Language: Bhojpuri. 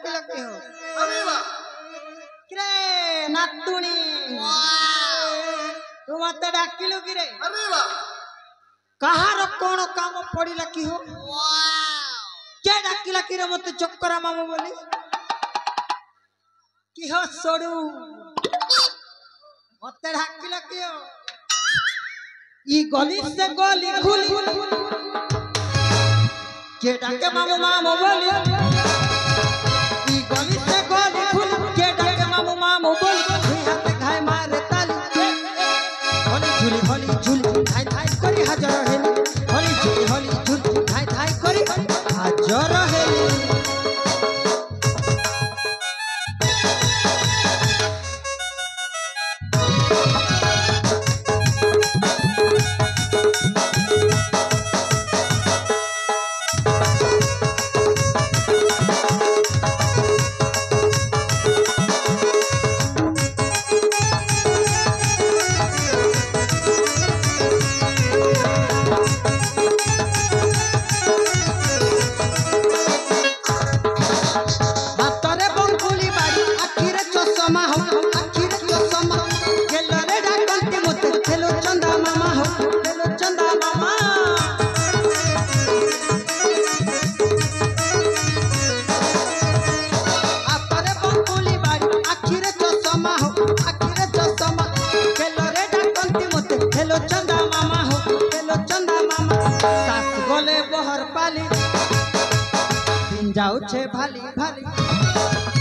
डाकिला के हो अरे वाह किरे नातुणी तू मत डाकिलु किरे अरे वाह कहार कोन काम पड़िला की हो के डाकिला किरे मते चक्करा मामू बोली की हो सोडू मते डाकिला की हो ई गली से गली खुली के डाके मामू मामू बोली ई गली से गली खुली के डाके मामू मामू बोली हुई हाथे घाय मारे ताली होली झूली धाई धाई करी हाजर हेली होली झूली धाई धाई करी हाजर हेली बहर पाली दिन जाऊ छे भाली भाली